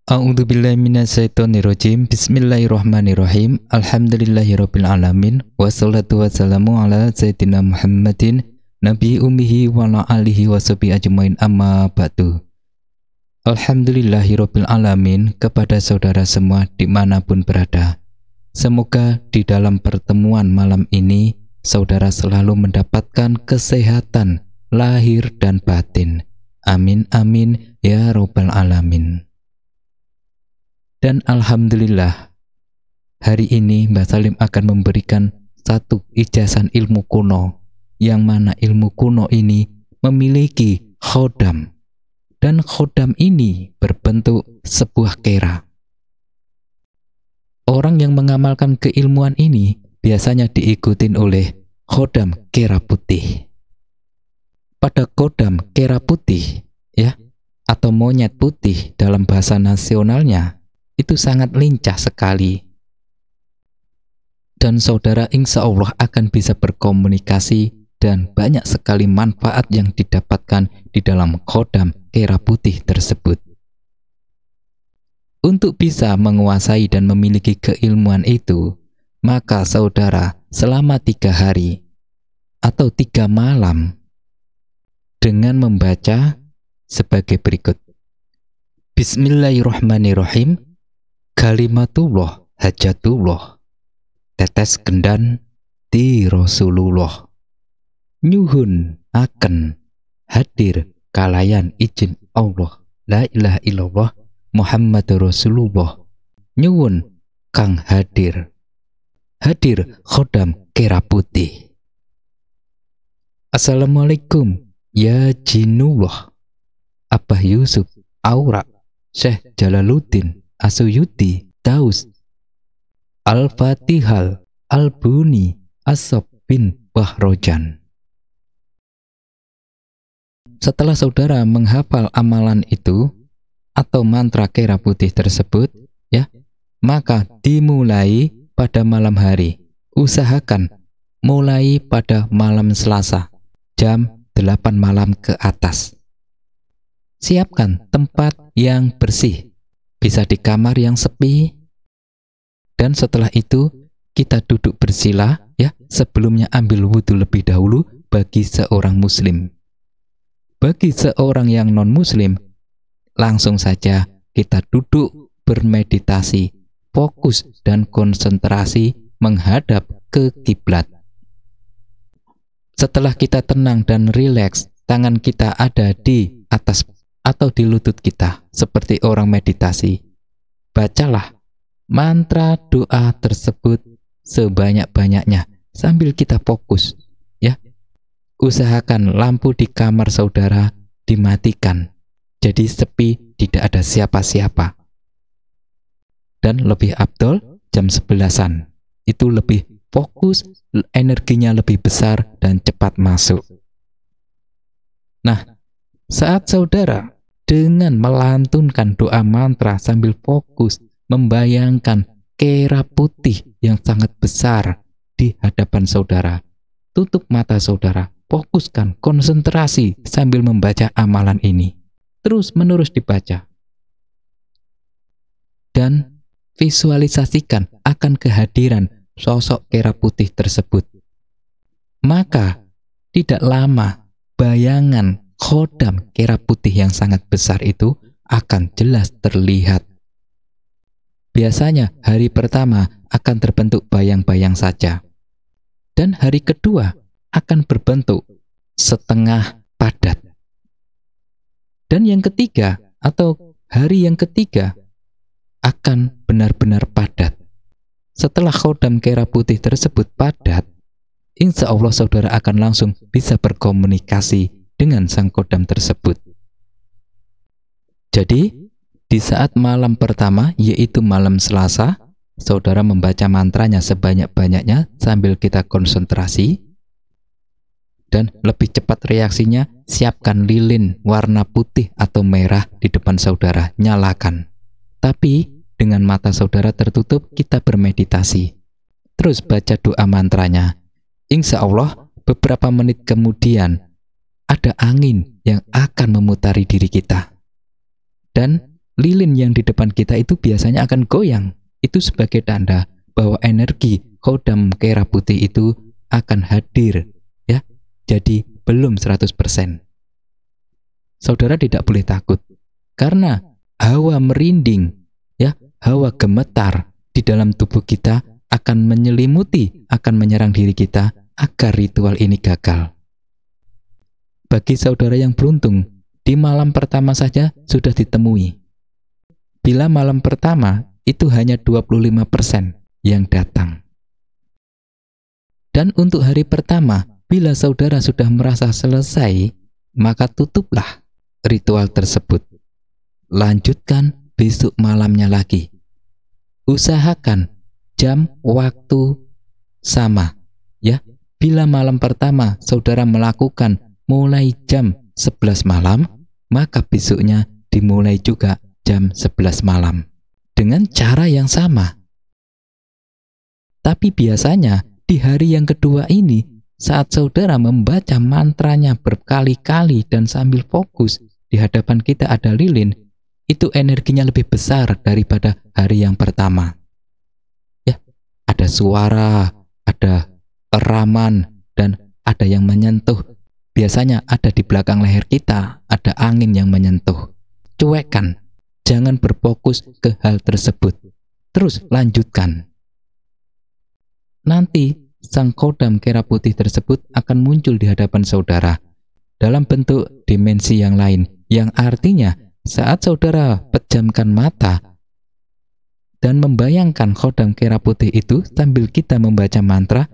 A'udzubillahi minasyaitonirrajim. Bismillahirrahmanirrahim. Alhamdulillahirabbil alamin. Wassalatu wassalamu ala sayyidina Muhammadin nabi ummihi wa ala alihi washabihi ajmain, amma ba'du. Alhamdulillahirabbil alamin kepada saudara semua dimanapun berada. Semoga di dalam pertemuan malam ini saudara selalu mendapatkan kesehatan lahir dan batin. Amin amin ya rabbal alamin. Dan alhamdulillah, hari ini Mbah Salim akan memberikan satu ijazah ilmu kuno, yang mana ilmu kuno ini memiliki khodam, dan khodam ini berbentuk sebuah kera. Orang yang mengamalkan keilmuan ini biasanya diikutin oleh khodam kera putih. Pada khodam kera putih, ya, atau monyet putih dalam bahasa nasionalnya, itu sangat lincah sekali. Dan saudara insya Allah akan bisa berkomunikasi dan banyak sekali manfaat yang didapatkan di dalam khodam kera putih tersebut. Untuk bisa menguasai dan memiliki keilmuan itu, maka saudara selama 3 hari atau 3 malam dengan membaca sebagai berikut. Bismillahirrahmanirrahim. Kalimatullah hajatullah, tetes kendan di Rasulullah, nyuhun akan hadir kalayan izin Allah, la ilaha illallah Muhammadur Rasulullah, nyuwun kang hadir khodam kera putih. Assalamualaikum ya jinullah, Abah Yusuf Aura Syekh Jalaluddin Asuyuti Daus Al-Fatihal Al-Buni As-Sob bin Bahrojan. Setelah saudara menghafal amalan itu atau mantra kera putih tersebut, ya, maka dimulai pada malam hari. Usahakan mulai pada malam Selasa jam 8 malam ke atas. Siapkan tempat yang bersih, bisa di kamar yang sepi, dan setelah itu kita duduk bersila, ya. Sebelumnya ambil wudhu lebih dahulu bagi seorang muslim. Bagi seorang yang non muslim, langsung saja kita duduk bermeditasi, fokus dan konsentrasi menghadap ke kiblat. Setelah kita tenang dan rileks, tangan kita ada di atas atau di lutut kita seperti orang meditasi. Bacalah mantra doa tersebut sebanyak-banyaknya sambil kita fokus, ya. Usahakan lampu di kamar saudara dimatikan, jadi sepi, tidak ada siapa-siapa. Dan lebih afdol jam 11-an, itu lebih fokus, energinya lebih besar dan cepat masuk. Nah, saat saudara dengan melantunkan doa mantra sambil fokus membayangkan kera putih yang sangat besar di hadapan saudara, tutup mata saudara, fokuskan, konsentrasi sambil membaca amalan ini. Terus menerus dibaca. Dan visualisasikan akan kehadiran sosok kera putih tersebut. Maka tidak lama bayangan khodam kera putih yang sangat besar itu akan jelas terlihat. Biasanya hari pertama akan terbentuk bayang-bayang saja, dan hari kedua akan berbentuk setengah padat, dan yang ketiga atau hari yang ketiga akan benar-benar padat. Setelah khodam kera putih tersebut padat, insya Allah saudara akan langsung bisa berkomunikasi dengan sang khodam tersebut. Jadi, di saat malam pertama, yaitu malam Selasa, saudara membaca mantranya sebanyak-banyaknya sambil kita konsentrasi. Dan lebih cepat reaksinya, siapkan lilin warna putih atau merah di depan saudara, nyalakan. Tapi, dengan mata saudara tertutup, kita bermeditasi. Terus baca doa mantranya. Insya Allah, beberapa menit kemudian, ada angin yang akan memutari diri kita. Dan lilin yang di depan kita itu biasanya akan goyang. Itu sebagai tanda bahwa energi Khodam Kera Putih itu akan hadir, ya. Jadi belum 100%. Saudara tidak boleh takut, karena hawa merinding, ya, hawa gemetar di dalam tubuh kita akan menyelimuti, akan menyerang diri kita agar ritual ini gagal. Bagi saudara yang beruntung, di malam pertama saja sudah ditemui. Bila malam pertama itu hanya 25% yang datang. Dan untuk hari pertama, bila saudara sudah merasa selesai, maka tutuplah ritual tersebut. Lanjutkan besok malamnya lagi. Usahakan jam waktu sama, ya. Bila malam pertama saudara melakukan mulai jam 11 malam, maka besoknya dimulai juga jam 11 malam dengan cara yang sama. Tapi biasanya di hari yang kedua ini, saat saudara membaca mantranya berkali-kali dan sambil fokus, di hadapan kita ada lilin, itu energinya lebih besar daripada hari yang pertama. Ya, ada suara, ada eraman, dan ada yang menyentuh. Biasanya ada di belakang leher kita, ada angin yang menyentuh. Cuekkan, jangan berfokus ke hal tersebut. Terus lanjutkan. Nanti sang Khodam Kera Putih tersebut akan muncul di hadapan saudara dalam bentuk dimensi yang lain, yang artinya saat saudara pejamkan mata dan membayangkan Khodam Kera Putih itu sambil kita membaca mantra,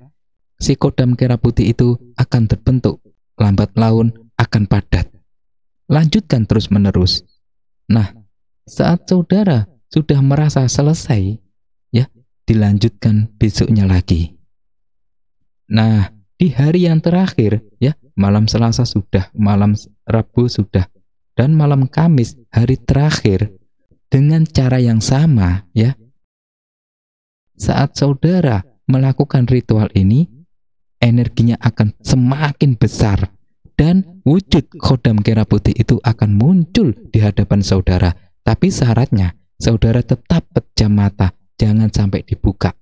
si Khodam Kera Putih itu akan terbentuk, lambat laun akan padat. Lanjutkan terus-menerus. Nah, saat saudara sudah merasa selesai, ya, dilanjutkan besoknya lagi. Nah, di hari yang terakhir, ya, malam Selasa sudah, malam Rabu sudah, dan malam Kamis hari terakhir, dengan cara yang sama, ya. Saat saudara melakukan ritual ini, energinya akan semakin besar dan wujud Khodam Kera Putih itu akan muncul di hadapan saudara. Tapi syaratnya saudara tetap pejam mata, jangan sampai dibuka.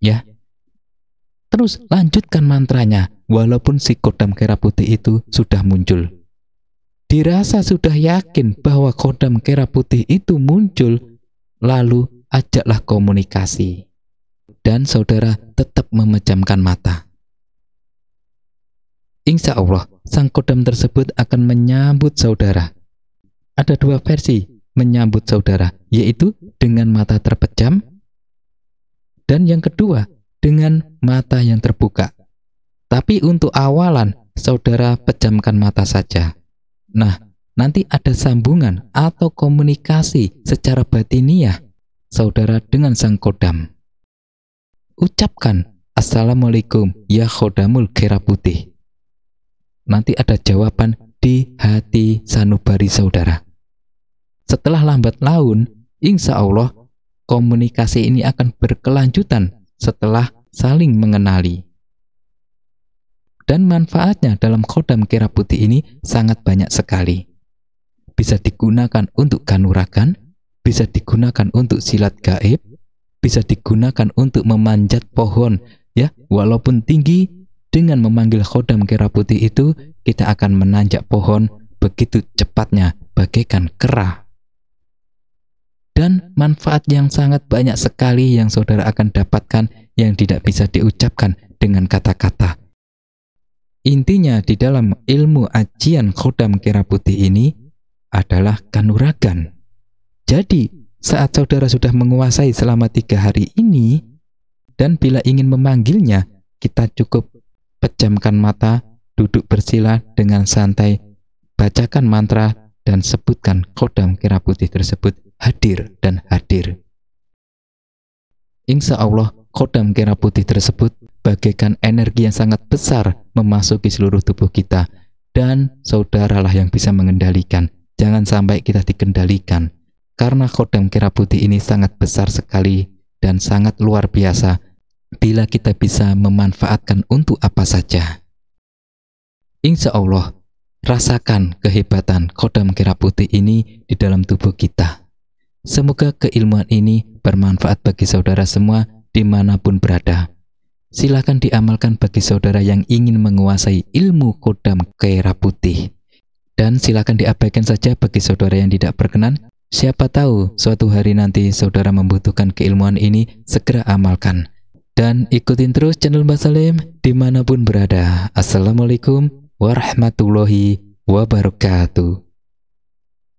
Ya. Terus lanjutkan mantranya walaupun si Khodam Kera Putih itu sudah muncul. Dirasa sudah yakin bahwa Khodam Kera Putih itu muncul, lalu ajaklah komunikasi. Dan saudara tetap memejamkan mata. Insya Allah, sang Khodam tersebut akan menyambut saudara. Ada dua versi menyambut saudara, yaitu dengan mata terpejam, dan yang kedua, dengan mata yang terbuka. Tapi untuk awalan, saudara pejamkan mata saja. Nah, nanti ada sambungan atau komunikasi secara batiniah saudara dengan sang Khodam. Ucapkan, Assalamualaikum ya Khodamul Kera Putih. Nanti ada jawaban di hati sanubari saudara. Setelah lambat laun, insya Allah komunikasi ini akan berkelanjutan setelah saling mengenali. Dan manfaatnya dalam Khodam Kera Putih ini sangat banyak sekali. Bisa digunakan untuk kanuragan, bisa digunakan untuk silat gaib, bisa digunakan untuk memanjat pohon, ya, walaupun tinggi. Dengan memanggil Khodam Kera Putih itu, kita akan menanjak pohon begitu cepatnya, bagaikan kera. Dan manfaat yang sangat banyak sekali yang saudara akan dapatkan yang tidak bisa diucapkan dengan kata-kata. Intinya di dalam ilmu ajian Khodam Kera Putih ini adalah kanuragan. Jadi, saat saudara sudah menguasai selama 3 hari ini, dan bila ingin memanggilnya, kita cukup pejamkan mata, duduk bersila dengan santai, bacakan mantra, dan sebutkan Khodam Kera Putih tersebut hadir dan hadir. Insya Allah, Khodam Kera Putih tersebut bagaikan energi yang sangat besar memasuki seluruh tubuh kita, dan saudaralah yang bisa mengendalikan. Jangan sampai kita dikendalikan, karena Khodam Kera Putih ini sangat besar sekali dan sangat luar biasa bila kita bisa memanfaatkan untuk apa saja. Insya Allah, rasakan kehebatan Khodam Kera Putih ini di dalam tubuh kita. Semoga keilmuan ini bermanfaat bagi saudara semua dimanapun berada. Silakan diamalkan bagi saudara yang ingin menguasai ilmu kodam kera putih. Dan silakan diabaikan saja bagi saudara yang tidak berkenan. Siapa tahu suatu hari nanti saudara membutuhkan keilmuan ini, segera amalkan. Dan ikutin terus channel Mbah Salim dimanapun berada. Assalamualaikum warahmatullahi wabarakatuh.